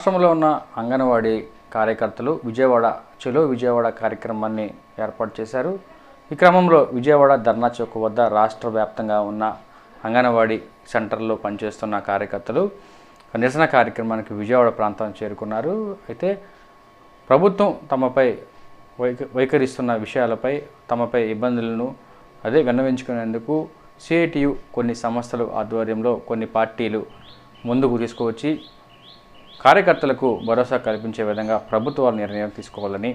రాష్ట్రంలో ఉన్న అంగన్వాడీ కార్యకర్తలు చలో విజయవాడ కార్యక్రమాన్ని ఏర్పాటు చేశారు. ఈ క్రమంలో విజయవాడ ధర్నా చౌక్ వద్ద రాష్ట్ర వ్యాప్తంగా ఉన్న అంగన్వాడీ సెంటర్లో పనిచేస్తున్న కార్యకర్తలు నిరసన కార్యక్రమానికి విజయవాడ ప్రాంతం చేరుకున్నారు. అయితే ప్రభుత్వం తమపై వైఖరిస్తున్న విషయాలపై తమపై ఇబ్బందులను విన్నవించుకునేందుకు సిఐటియు కొన్ని సంస్థల ఆధ్వర్యంలో కొన్ని పార్టీలు ముందుకు తీసుకువచ్చి కార్యకర్తలకు భరోసా కల్పించే విధంగా ప్రభుత్వాలు నిర్ణయం తీసుకోవాలని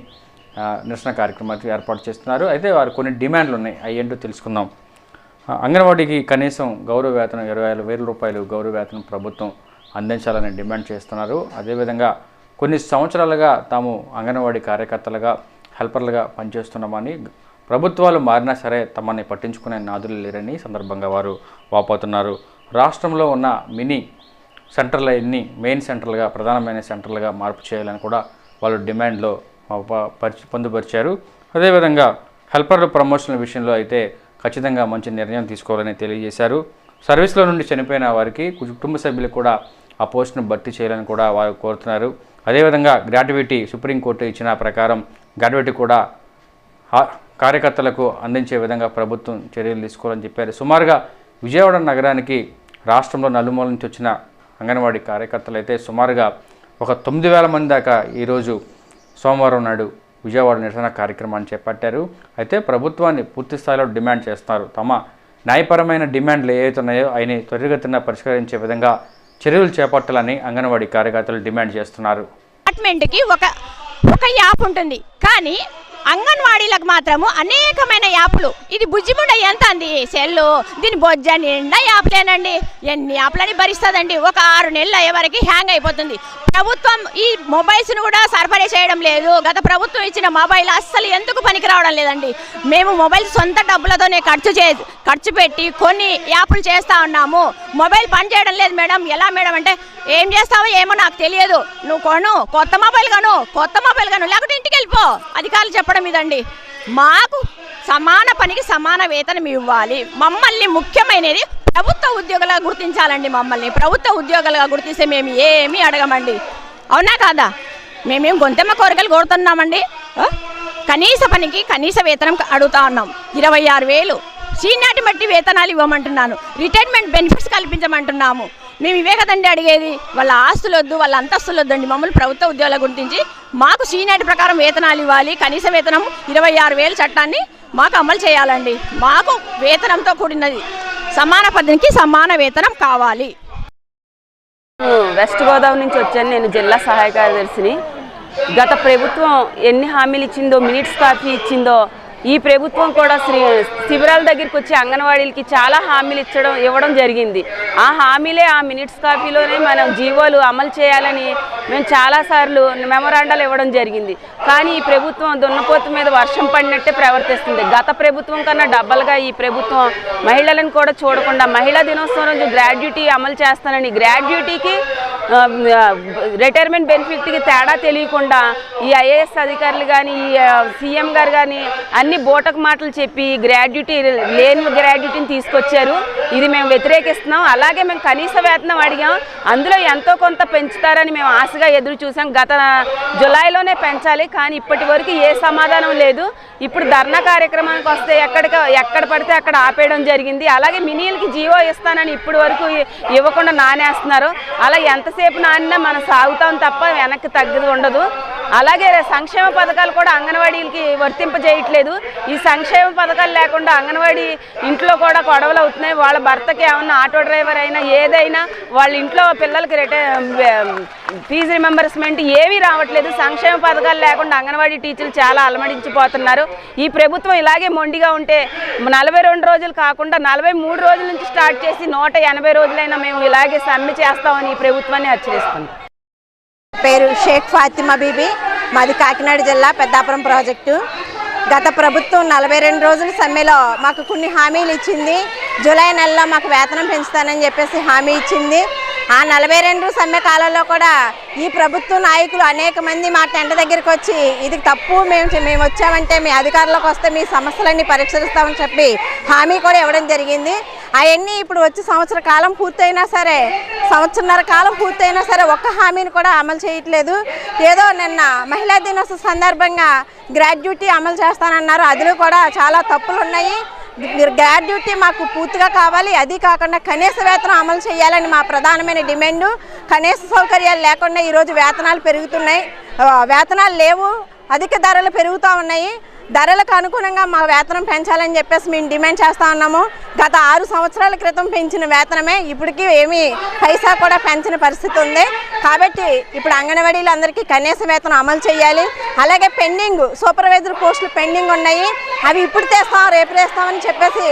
నిరసన కార్యక్రమాన్ని ఏర్పాటు చేస్తున్నారు. అయితే వారు కొన్ని డిమాండ్లు ఉన్నాయి, అవి ఏంటో తెలుసుకుందాం. అంగన్వాడీకి కనీసం గౌరవ వేతనం 25,000 రూపాయలు గౌరవ వేతనం ప్రభుత్వం అందించాలని డిమాండ్ చేస్తున్నారు. అదేవిధంగా కొన్ని సంవత్సరాలుగా తాము అంగన్వాడీ కార్యకర్తలుగా హెల్పర్లుగా పనిచేస్తున్నామని, ప్రభుత్వాలు మారినా సరే తమని పట్టించుకునే నాదులు లేరని సందర్భంగా వారు వాపోతున్నారు. రాష్ట్రంలో ఉన్న మినీ సెంటర్లన్నీ మెయిన్ సెంటర్లుగా, ప్రధానమైన సెంటర్లుగా మార్పు చేయాలని కూడా వాళ్ళు డిమాండ్లో పొందుపరిచారు. అదేవిధంగా హెల్పర్ల ప్రమోషన్ల విషయంలో అయితే ఖచ్చితంగా మంచి నిర్ణయం తీసుకోవాలని తెలియజేశారు. సర్వీస్లో నుండి చనిపోయిన వారికి కుటుంబ సభ్యులకు కూడా ఆ పోస్టును భర్తీ చేయాలని కూడా వారు కోరుతున్నారు. అదేవిధంగా గ్రాట్యుటీ సుప్రీంకోర్టు ఇచ్చిన ప్రకారం గ్రాట్యుటీ కూడా కార్యకర్తలకు అందించే విధంగా ప్రభుత్వం చర్యలు తీసుకోవాలని చెప్పారు. సుమారుగా విజయవాడ నగరానికి రాష్ట్రంలో నలుమూల నుంచి వచ్చిన అంగన్వాడీ కార్యకర్తలు అయితే సుమారుగా ఒక 9,000 మంది దాకా ఈరోజు సోమవారం నాడు విజయవాడ నిరసన కార్యక్రమాన్ని చేపట్టారు. అయితే ప్రభుత్వాన్ని పూర్తి స్థాయిలో డిమాండ్ చేస్తున్నారు. తమ న్యాయపరమైన డిమాండ్లు ఏవైతే ఉన్నాయో అయినా త్వరితగతిన పరిష్కరించే విధంగా చర్యలు చేపట్టాలని అంగన్వాడీ కార్యకర్తలు డిమాండ్ చేస్తున్నారు. డిపార్ట్మెంట్కి ఒక యాప్ ఉంటుంది, కానీ అంగన్వాడీలకు మాత్రము అనేకమైన యాప్లు. ఇది బుజ్జిముండ ఎంత అంది సెల్లు, దీని బొజ్జ నిండా యాప్లేనండి. ఎన్ని యాప్లని భరిస్తుందండి? ఒక 6 నెలలు అయ్యే వరకు హ్యాంగ్ అయిపోతుంది. ప్రభుత్వం ఈ మొబైల్స్ను కూడా సరఫరా చేయడం లేదు. గత ప్రభుత్వం ఇచ్చిన మొబైల్ అస్సలు ఎందుకు పనికి రావడం లేదండి. మేము మొబైల్ సొంత డబ్బులతోనే ఖర్చు పెట్టి కొన్ని యాప్లు చేస్తూ ఉన్నాము. మొబైల్ పని చేయడం లేదు మేడం. ఎలా మేడం అంటే, ఏం చేస్తావో ఏమో నాకు తెలియదు, నువ్వు కొత్త మొబైల్ గాను లేకపోతే ఇంటికి వెళ్ళిపో. అధికారులు చెప్పడం ఇదండి. మాకు సమాన పనికి సమాన వేతనం ఇవ్వాలి. మమ్మల్ని ముఖ్యమైనది ప్రభుత్వ ఉద్యోగులుగా గుర్తించాలండి. మమ్మల్ని ప్రభుత్వ ఉద్యోగులుగా గుర్తిస్తే మేము ఏమీ అడగమండి. అవునా కాదా? మేమేం గొంతెమ్మ కోరికలు కోరుతున్నామండి. కనీస పనికి కనీస వేతనం అడుగుతా ఉన్నాం. 26,000 సీనియారిటీ బట్టి వేతనాలు ఇవ్వమంటున్నాను. Retirement benefits కల్పించమంటున్నాము. మేము ఇవే కదండి అడిగేది. వాళ్ళ ఆస్తులు వద్దు, వాళ్ళ అంతస్తులు వద్దండి. మమ్మల్ని ప్రభుత్వ ఉద్యోగాల గుర్తించి మాకు సీనియారిటీ ప్రకారం వేతనాలు ఇవ్వాలి. కనీస వేతనం 26,000 చట్టాన్ని మాకు అమలు చేయాలండి. మాకు వేతనంతో కూడినది సమాన పద్ధతికి సమాన వేతనం కావాలి. వెస్ట్ గోదావరి నుంచి వచ్చాను. నేను జిల్లా సహాయ కార్యదర్శిని. గత ప్రభుత్వం ఎన్ని హామీలు ఇచ్చిందో, మినిట్స్ కాఫీ ఇచ్చిందో, ఈ ప్రభుత్వం కూడా శిబిరాల దగ్గరికి వచ్చి అంగన్వాడీలకి చాలా హామీలు ఇవ్వడం జరిగింది. ఆ హామీలే ఆ మినిట్స్ కాపీలోనే మనం జీవోలు అమలు చేయాలని మేము చాలాసార్లు మెమొరాండాలు ఇవ్వడం జరిగింది. కానీ ఈ ప్రభుత్వం దున్నపోతు మీద వర్షం పడినట్టే ప్రవర్తిస్తుంది. గత ప్రభుత్వం కన్నా డబ్బలుగా ఈ ప్రభుత్వం మహిళలను కూడా చూడకుండా మహిళా దినోత్సవం రోజు గ్రాడ్యుటీ అమలు చేస్తానని, గ్రాడ్యుటీకి రిటైర్మెంట్ బెనిఫిట్కి తేడా తెలియకుండా ఈ ఐఏఎస్ అధికారులు కానీ, ఈ సీఎం గారు కానీ అన్ని బోటకు మాటలు చెప్పి గ్రాడ్యుటీ లేని గ్రాడ్యుటీని తీసుకొచ్చారు. ఇది మేము వ్యతిరేకిస్తున్నాం. అలాగే మేము కనీస వేతనం అడిగాం. అందులో ఎంతో కొంత పెంచుతారని మేము ఆశగా ఎదురు చూసాం. గత జులైలోనే పెంచాలి, కానీ ఇప్పటి వరకు ఏ సమాధానం లేదు. ఇప్పుడు ధర్నా కార్యక్రమానికి వస్తే ఎక్కడ పడితే అక్కడ ఆపేయడం జరిగింది. అలాగే మినీలకి జీవో ఇస్తానని ఇప్పటి వరకు ఇవ్వకుండా నానేస్తున్నారు. అలా ఎంతసేపు నానినా మనం సాగుతాం తప్ప వెనక్కి తగ్గదు ఉండదు. అలాగే సంక్షేమ పథకాలు కూడా అంగన్వాడీలకి వర్తింపజేయట్లేదు. ఈ సంక్షేమ పథకాలు లేకుండా అంగన్వాడీ ఇంట్లో కూడా గొడవలు అవుతున్నాయి. వాళ్ళ భర్తకి ఏమన్నా ఆటో డ్రైవర్ అయినా ఏదైనా వాళ్ళ ఇంట్లో పిల్లలకి ఫీజు రిమెంబర్స్మెంట్ ఏమీ రావట్లేదు. సంక్షేమ పథకాలు లేకుండా అంగన్వాడీ టీచర్లు చాలా అలమడించిపోతున్నారు. ఈ ప్రభుత్వం ఇలాగే మొండిగా ఉంటే 42 రోజులు కాకుండా 43 రోజుల నుంచి స్టార్ట్ చేసి 180 రోజులైనా మేము ఇలాగే సమ్మె చేస్తామని ఈ ప్రభుత్వాన్ని హెచ్చరిస్తుంది. పేరు షేక్ ఫాతిమా బీబీ, మాది కాకినాడ జిల్లా పెద్దాపురం ప్రాజెక్టు. గత ప్రభుత్వం 42 రోజుల సమ్మెలో మాకు కొన్ని హామీలు ఇచ్చింది. జూలై నెలలో మాకు వేతనం పెంచుతానని చెప్పేసి హామీ ఇచ్చింది. ఆ 42 సమ్మె కాలంలో కూడా ఈ ప్రభుత్వ నాయకులు అనేక మంది మా టెంట్ దగ్గరికి వచ్చి ఇది తప్పు, మేము వచ్చామంటే మీ అధికారంలోకి వస్తే మీ సమస్యలన్నీ పరిష్కరిస్తామని చెప్పి హామీ కూడా ఇవ్వడం జరిగింది. అవన్నీ ఇప్పుడు వచ్చి సంవత్సర కాలం పూర్తయినా సరే, సంవత్సరన్నర కాలం పూర్తయినా సరే ఒక్క హామీని కూడా అమలు చేయట్లేదు. ఏదో నిన్న మహిళా దినోత్సవ సందర్భంగా గ్రాడ్యుటీ అమలు చేస్తానన్నారు, అందులో కూడా చాలా తప్పులు ఉన్నాయి. గ్రాడ్యుటీ మాకు పూర్తిగా కావాలి. అది కాకుండా కనీస వేతనం అమలు చేయాలని మా ప్రధానమైన డిమాండ్. కనీస సౌకర్యాలు లేకుండా ఈరోజు వేతనాలు పెరుగుతున్నాయి, వేతనాలు లేవు, అధిక ధరలు పెరుగుతూ ఉన్నాయి. ధరలకు అనుగుణంగా మా వేతనం పెంచాలని చెప్పేసి మేము డిమాండ్ చేస్తూ ఉన్నాము. గత 6 సంవత్సరాల క్రితం పెంచిన వేతనమే ఇప్పటికీ ఏమీ పైసా కూడా పెంచిన పరిస్థితి ఉంది. కాబట్టి ఇప్పుడు అంగన్వాడీలు అందరికీ కనీస వేతనం అమలు చేయాలి. అలాగే పెండింగ్ సూపర్వైజర్ పోస్టులు పెండింగ్ ఉన్నాయి, అవి ఇప్పుడు తెస్తాం రేపు తెస్తామని చెప్పేసి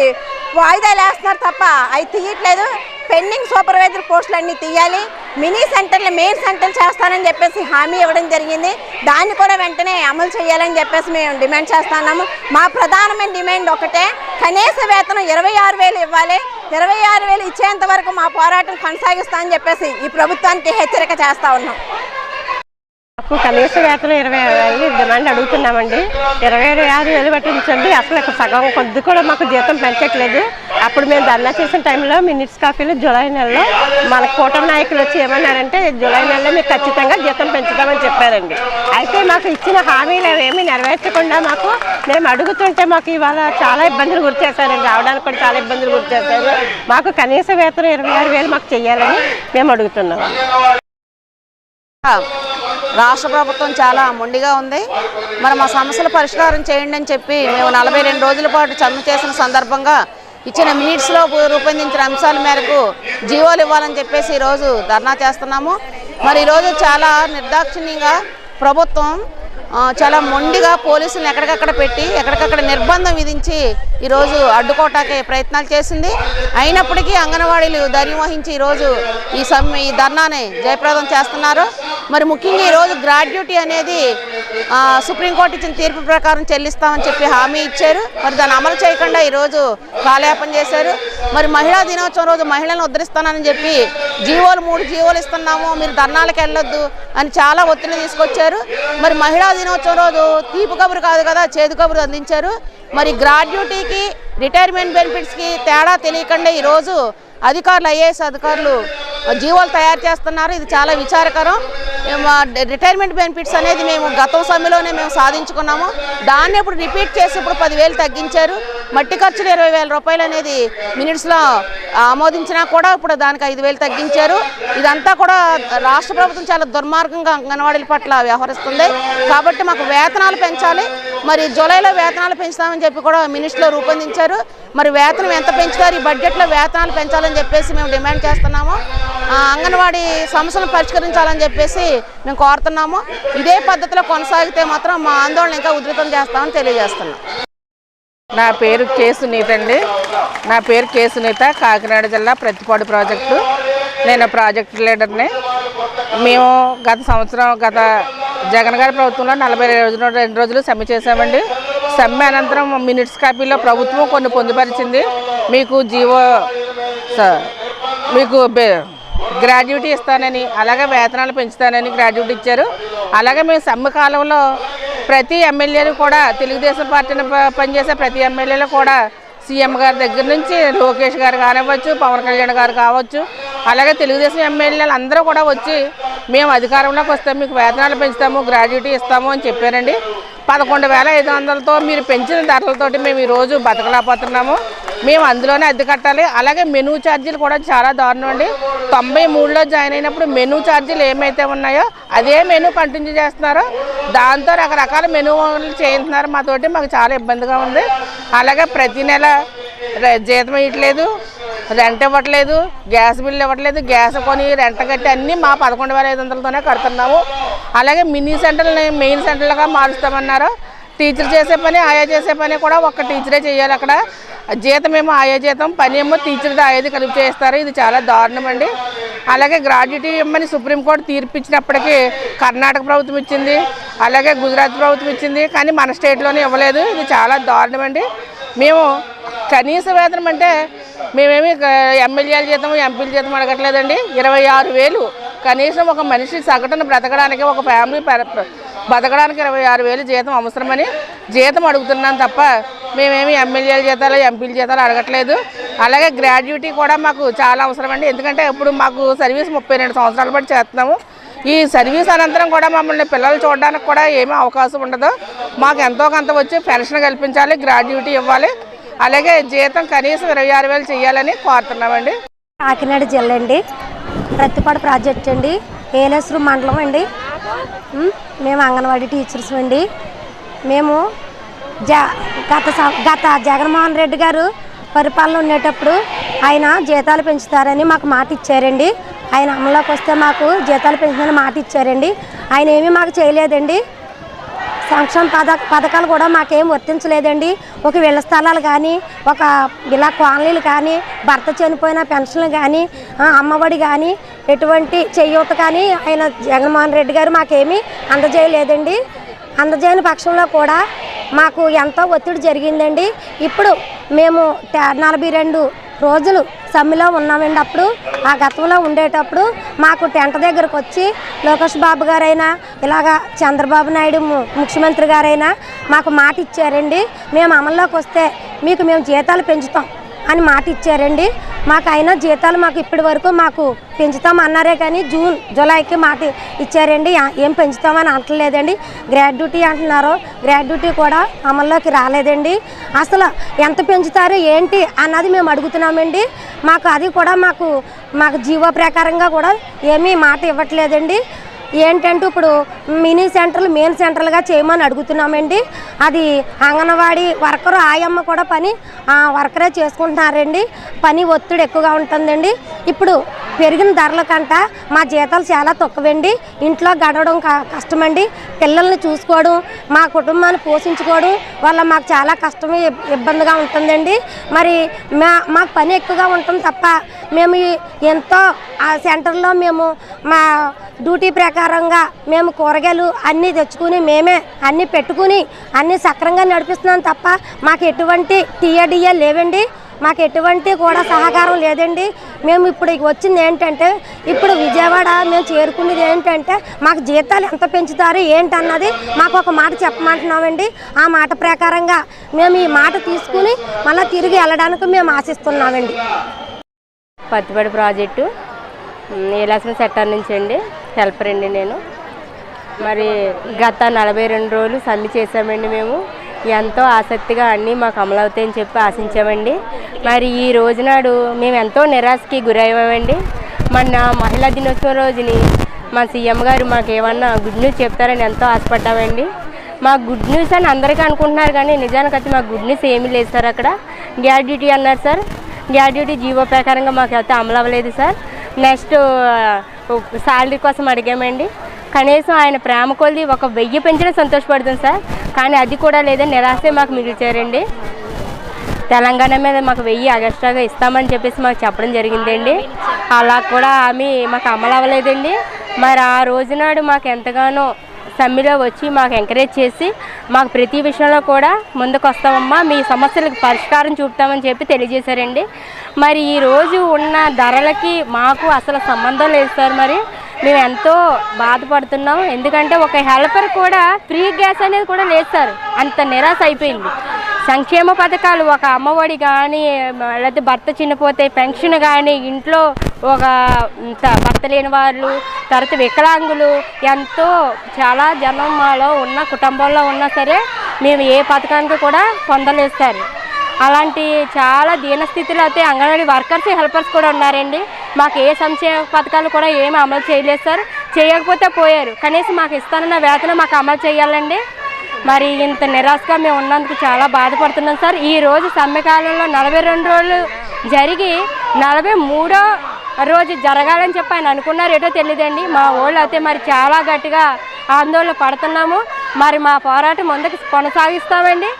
వాయిదాలు వేస్తున్నారు తప్ప అవి తీయట్లేదు. పెండింగ్ సూపర్వైజర్ పోస్టులు అన్నీ తీయాలి. మినీ సెంటర్లు మెయిన్ సెంటర్లు చేస్తానని చెప్పేసి హామీ ఇవ్వడం జరిగింది, దాన్ని కూడా వెంటనే అమలు చేయాలని చెప్పేసి మేము డిమాండ్ చేస్తున్నాము. మా ప్రధానమైన డిమాండ్ ఒకటే, కనీస వేతనం 26,000 ఇవ్వాలి. 26,000 ఇచ్చేంత వరకు మా పోరాటం కొనసాగిస్తామని చెప్పేసి ఈ ప్రభుత్వానికి హెచ్చరిక చేస్తూ ఉన్నాం. మాకు కనీస వేతనం 20,000 డిమాండ్ అడుగుతున్నామండి. 26,000 పట్టించండి. అసలు సగం కొద్ది కూడా మాకు జీతం పెంచట్లేదు. అప్పుడు మేము ధర్నా చేసిన టైంలో మినిట్స్ కాఫీలో జూలై నెలలో మన కూటమి నాయకులు వచ్చి ఏమన్నారంటే జూలై నెలలో మీకు ఖచ్చితంగా జీతం పెంచుతామని చెప్పారండి. అయితే మాకు ఇచ్చిన హామీలు ఏమీ నెరవేర్చకుండా మేము అడుగుతుంటే మాకు ఇవాళ చాలా ఇబ్బందులు గురి చేశారండి. రావడానికి కూడా చాలా ఇబ్బందులు గురి చేశారు. మాకు కనీస వేతనం 26,000 మాకు చెయ్యాలని మేము అడుగుతున్నాము. రాష్ట్ర ప్రభుత్వం చాలా మొండిగా ఉంది. మరి మా సమస్యల పరిష్కారం చేయండి అని చెప్పి మేము 42 రోజుల పాటు సమ్మె చేసిన సందర్భంగా ఇచ్చిన మినిట్స్లో రూపొందించిన అంశాల మేరకు జీవోలు ఇవ్వాలని చెప్పేసి ఈరోజు ధర్నా చేస్తున్నాము. మరి ఈరోజు చాలా నిర్దాక్షిణ్యంగా ప్రభుత్వం చాలా మొండిగా పోలీసులను ఎక్కడికక్కడ పెట్టి ఎక్కడికక్కడ నిర్బంధం విధించి ఈరోజు అడ్డుకోవటానికి ప్రయత్నాలు చేసింది. అయినప్పటికీ అంగన్వాడీలు ధైర్యం వహించి ఈరోజు ఈ ధర్నాని జయప్రదం చేస్తున్నారు. మరి ముఖ్యంగా ఈరోజు గ్రాడ్యుటీ అనేది సుప్రీంకోర్టు ఇచ్చిన తీర్పు ప్రకారం చెల్లిస్తామని చెప్పి హామీ ఇచ్చారు. మరి దాన్ని అమలు చేయకుండా ఈరోజు కాలయాపన చేశారు. మరి మహిళా దినోత్సవం రోజు మహిళలను ఉద్ధరిస్తానని చెప్పి 3 జీవోలు ఇస్తున్నాము, మీరు ధర్నాలకు వెళ్ళొద్దు అని చాలా ఒత్తిడి తీసుకొచ్చారు. మరి మహిళా దినోత్సవం రోజు తీపి కబురు కాదు కదా, చేదు కబురు అందించారు. మరి గ్రాడ్యుటీకి రిటైర్మెంట్ బెనిఫిట్స్కి తేడా తెలియకుండా ఈరోజు అధికారులు ఐఏఎస్ అధికారులు జీవోలు తయారు చేస్తున్నారు. ఇది చాలా విచారకరం. రిటైర్మెంట్ బెనిఫిట్స్ అనేది మేము గత సమ్మెలోనే మేము సాధించుకున్నాము. దాన్ని ఇప్పుడు రిపీట్ చేసి ఇప్పుడు 10,000 తగ్గించారు. మట్టి ఖర్చులు 20,000 రూపాయలు అనేది మినిట్స్లో ఆమోదించినా కూడా ఇప్పుడు దానికి 5,000 తగ్గించారు. ఇదంతా కూడా రాష్ట్ర ప్రభుత్వం చాలా దుర్మార్గంగా అంగన్వాడీల పట్ల వ్యవహరిస్తుంది. కాబట్టి మాకు వేతనాలు పెంచాలి. మరి జూలైలో వేతనాలు పెంచుతామని చెప్పి కూడా మినిట్స్లో రూపొందించారు. మరి వేతనం ఎంత పెంచుతారు, ఈ బడ్జెట్లో వేతనాలు పెంచాలని చెప్పేసి మేము డిమాండ్ చేస్తున్నాము. అంగన్వాడీ సమస్యలను పరిష్కరించాలని చెప్పేసి మేము కోరుతున్నాము. ఇదే పద్ధతిలో కొనసాగితే మాత్రం మా ఆందోళన ఇంకా ఉధృతం చేస్తామని తెలియజేస్తున్నాం. నా పేరు కే సునీత అండి. కాకినాడ జిల్లా ప్రతిపాడు ప్రాజెక్టు. నేను ప్రాజెక్టు లీడర్ని. మేము గత జగన్ గారి ప్రభుత్వంలో 42 రోజులు సమ్మె చేశామండి. సమ్మె అనంతరం మినిట్స్ కాపీలో ప్రభుత్వం కొన్ని పొందుపరిచింది. మీకు గ్రాడ్యుటీ ఇస్తానని, అలాగే వేతనాలు పెంచుతానని గ్రాడ్యుటీ ఇచ్చారు. అలాగే మేము సమ్మె కాలంలో ప్రతి ఎమ్మెల్యేలు కూడా, తెలుగుదేశం పార్టీని పనిచేసే ప్రతి ఎమ్మెల్యేలు కూడా సీఎం గారి దగ్గర నుంచి లోకేష్ గారు కానివ్వచ్చు, పవన్ కళ్యాణ్ గారు కావచ్చు, అలాగే తెలుగుదేశం ఎమ్మెల్యేలు అందరూ కూడా వచ్చి మేము అధికారంలోకి వస్తే మీకు వేతనాలు పెంచుతాము, గ్రాడ్యుటీ ఇస్తాము అని చెప్పారండి. 11,500తో మీరు పెంచిన ధరలతోటి మేము ఈరోజు బతకలేకపోతున్నాము. మేము అందులోనే అద్దె కట్టాలి. అలాగే మెనూ ఛార్జీలు కూడా చాలా దారుణం అండి. 93లో జాయిన్ అయినప్పుడు మెనూ ఛార్జీలు ఏమైతే ఉన్నాయో అదే మెనూ కంటిన్యూ చేస్తున్నారు. దాంతో రకరకాల మెనూలు చేయించున్నారు. మాకు చాలా ఇబ్బందిగా ఉంది. అలాగే ప్రతి నెల జీతం ఇవ్వట్లేదు, రెంట్ ఇవ్వట్లేదు, గ్యాస్ బిల్లు ఇవ్వట్లేదు. గ్యాస్ కొని రెంట్ కట్టి అన్నీ మా 11,500తోనే కడుతున్నాము. అలాగే మినీ సెంటర్ని మెయిన్ సెంటర్లుగా మారుస్తామన్నారు. టీచర్ చేసే పని, ఆయా చేసే పని కూడా ఒక్క టీచరే చేయాలి. అక్కడ జీతం ఏమో ఆయా జీతం, పని ఏమో టీచర్ది ఆయాది కలిపి చేస్తారు. ఇది చాలా దారుణం అండి. అలాగే గ్రాడ్యుటీ ఇవ్వమని సుప్రీంకోర్టు తీర్పు ఇచ్చినప్పటికీ కర్ణాటక ప్రభుత్వం ఇచ్చింది, అలాగే గుజరాత్ ప్రభుత్వం ఇచ్చింది, కానీ మన స్టేట్లోనే ఇవ్వలేదు. ఇది చాలా దారుణం అండి. మేము కనీస వేతనం అంటే మేమేమి ఎమ్మెల్యేల జీతం ఎంపీల జీతం అడగట్లేదండి. 26,000 కనీసం ఒక మనిషి సగటున బ్రతకడానికి, ఒక ఫ్యామిలీ బతకడానికి 26,000 జీతం అవసరమని జీతం అడుగుతున్నాం తప్ప మేమేమి ఎమ్మెల్యేల జీతాలు ఎంపీల జీతాలు అడగట్లేదు. అలాగే గ్రాడ్యుటీ కూడా మాకు చాలా అవసరమండి. ఎందుకంటే ఇప్పుడు మాకు సర్వీస్ 32 సంవత్సరాల పాటు చేస్తున్నాము. ఈ సర్వీస్ అనంతరం కూడా మమ్మల్ని పిల్లలు చూడడానికి కూడా ఏమీ అవకాశం ఉండదు. మాకు ఎంతో కొంత వచ్చి పెన్షన్ కల్పించాలి, గ్రాడ్యుటీ ఇవ్వాలి, అలాగే జీతం కనీసం 26,000 చేయాలని కోరుతున్నామండి. కాకినాడ జిల్లా అండి, ప్రతిపాడు ప్రాజెక్ట్ అండి, ఏలేశ్వరం మండలం అండి. మేము అంగన్వాడీ టీచర్స్ అండి. మేము గత జగన్మోహన్ రెడ్డి గారు పరిపాలన ఉండేటప్పుడు ఆయన జీతాలు పెంచుతారని మాకు మాట ఇచ్చారండి. ఆయన అమల్లోకి వస్తే మాకు జీతాలు పెంచుతారని మాట ఇచ్చారండి. ఆయన ఏమీ మాకు చేయలేదండి. సంక్షేమ పథకాలు కూడా మాకేం వర్తించలేదండి. ఒక ఇళ్ల స్థలాలు కానీ, ఒక ఇలా కాలనీలు కానీ, భర్త చనిపోయిన పెన్షన్లు కానీ, అమ్మఒడి కానీ, ఎటువంటి చేయూత కానీ ఆయన జగన్మోహన్ రెడ్డి గారు మాకేమీ అందజేయలేదండి. అందజేయని పక్షంలో కూడా మాకు ఎంతో ఒత్తిడి జరిగిందండి. ఇప్పుడు మేము 42 రోజులు సమ్మెలో ఉన్నామండి. అప్పుడు ఆ గతంలో ఉండేటప్పుడు మాకు టెంట్ దగ్గరకు వచ్చి లోకేష్ బాబు గారైనా, ఇలాగా చంద్రబాబు నాయుడు ముఖ్యమంత్రి గారైనా మాకు మాట ఇచ్చారండి. మేము అమల్లోకి వస్తే మీకు మేము జీతాలు పెంచుతాం అని మాట ఇచ్చారండి. మాకు అయినా జీతాలు మాకు ఇప్పటి వరకు మాకు పెంచుతాం అన్నారే కానీ జూలైకి మాట ఇచ్చారండి. ఏం పెంచుతామని అంటలేదండి. గ్రాడ్యుటీ అంటున్నారు, గ్రాడ్యుటీ కూడా అమల్లోకి రాలేదండి. అసలు ఎంత పెంచుతారు ఏంటి అన్నది మేము అడుగుతున్నామండి. మాకు అది కూడా మాకు జీవో ప్రకారంగా కూడా ఏమీ మాట ఇవ్వట్లేదండి. ఏంటంటే ఇప్పుడు మినీ సెంటర్లు మెయిన్ సెంటర్లుగా చేయమని అడుగుతున్నామండి. అది అంగన్వాడీ వర్కరు ఆయమ్మ కూడా పని వర్కరే చేసుకుంటున్నారండి. పని ఒత్తిడి ఎక్కువగా ఉంటుందండి. ఇప్పుడు పెరిగిన ధరల కంట మా జీతాలు చాలా తక్కువండి. ఇంట్లో గడవడం కష్టమండి. పిల్లల్ని చూసుకోవడం, మా కుటుంబాన్ని పోషించుకోవడం వల్ల మాకు చాలా కష్టమే ఇబ్బందిగా ఉంటుందండి. మరి మాకు పని ఎక్కువగా ఉంటుంది తప్ప మేము ఎంతో ఆ సెంటర్లో మేము మా డ్యూటీ ప్రకారంగా మేము కూరగాయలు అన్నీ తెచ్చుకుని మేమే అన్నీ పెట్టుకుని అన్నీ సక్రంగా నడిపిస్తున్నాం తప్ప మాకు ఎటువంటి టీఏడిఏ లేవండి. మాకు ఎటువంటి కూడా సహకారం లేదండి. మేము ఇప్పుడు వచ్చింది ఏంటంటే, ఇప్పుడు విజయవాడ మేము చేరుకునేది ఏంటంటే మాకు జీతాలు ఎంత పెంచుతారు ఏంటన్నది మాకు ఒక మాట చెప్పమంటున్నామండి. ఆ మాట ప్రకారంగా మేము ఈ మాట తీసుకుని మళ్ళీ తిరిగి వెళ్ళడానికి మేము ఆశిస్తున్నామండి. పత్తిపాడు ప్రాజెక్టు ఏలేశ్వరం సెక్టార్ నుంచి అండి, హెల్పర్ అండి నేను. మరి గత 42 రోజులు సమ్మె చేసామండి. మేము ఎంతో ఆసక్తిగా అన్నీ మాకు అమలవుతాయని చెప్పి ఆశించామండి. మరి ఈ రోజునాడు మేము ఎంతో నిరాశకి గురయ్యామండి. మొన్న మహిళా దినోత్సవం రోజుని మా సీఎం గారు మాకు ఏమన్నా గుడ్ న్యూస్ చెప్తారని ఎంతో ఆశపడ్డామండి. మాకు గుడ్ న్యూస్ అని అందరికీ అనుకుంటున్నారు కానీ నిజానికి అయితే మాకు గుడ్ న్యూస్ ఏమీ లేదు సార్. అక్కడ గ్రాడ్యుటీ అన్నారు సార్. గ్రాడ్యుటీ జీవో ప్రకారంగా మాకు అయితే అమలు అవ్వలేదు సార్. నెక్స్ట్ శాలరీ కోసం అడిగామండి. కనీసం ఆయన ప్రేమ కొలిది 1000 పెంచడం సంతోషపడుతుంది సార్. కానీ అది కూడా లేదని నిరాశే మాకు మిగిల్చారండి. తెలంగాణ మీద మాకు 1000 ఎక్స్ట్రాగా ఇస్తామని చెప్పేసి మాకు చెప్పడం జరిగిందండి. అలా కూడా హామీ మాకు అమలు అవ్వలేదండి. మరి ఆ రోజునాడు మాకు ఎంతగానో సమ్మెలో వచ్చి మాకు ఎంకరేజ్ చేసి మాకు ప్రతి విషయంలో కూడా ముందుకు వస్తామమ్మా, మీ సమస్యలకు పరిష్కారం చూపుతామని చెప్పి తెలియజేశారండి. మరి ఈరోజు ఉన్న ధరలకి మాకు అసలు సంబంధం లేదు సార్. మరి మేము ఎంతో బాధపడుతున్నాం. ఎందుకంటే ఒక హెల్పర్ కూడా ఫ్రీ గ్యాస్ అనేది కూడా లేదు సార్. అంత నిరాశ అయిపోయింది. సంక్షేమ పథకాలు ఒక అమ్మఒడి కానీ, లేకపోతే భర్త చనిపోతే పెన్షన్ కానీ, ఇంట్లో ఒక భర్త లేని వాళ్ళు, తర్వాత వికలాంగులు, ఎంతో చాలా జనం మాలో ఉన్న కుటుంబంలో ఉన్నా సరే మేము ఏ పథకానికి కూడా పొందలేదు సార్. అలాంటి చాలా దీనస్థితిలో అయితే అంగన్వాడీ వర్కర్స్ హెల్పర్స్ కూడా ఉన్నారండి. మాకు ఏ సంక్షేమ పథకాలు కూడా ఏమి అమలు చేయలేదు సార్. చేయకపోతే పోయారు, కనీసం మాకు ఇస్తానన్న వేతనం మాకు అమలు చేయాలండి. మరి ఇంత నిరాశగా మేము ఉన్నందుకు చాలా బాధపడుతున్నాం సార్. ఈరోజు సమ్మెకాలంలో 42 రోజులు జరిగి 43వ రోజు జరగాలని చెప్పి ఆయన అనుకున్నారు, ఏటో తెలియదండి. మా వాళ్ళు అయితే మరి చాలా గట్టిగా ఆందోళన పడుతున్నాము. మరి మా పోరాటం ముందుకు కొనసాగిస్తామండి.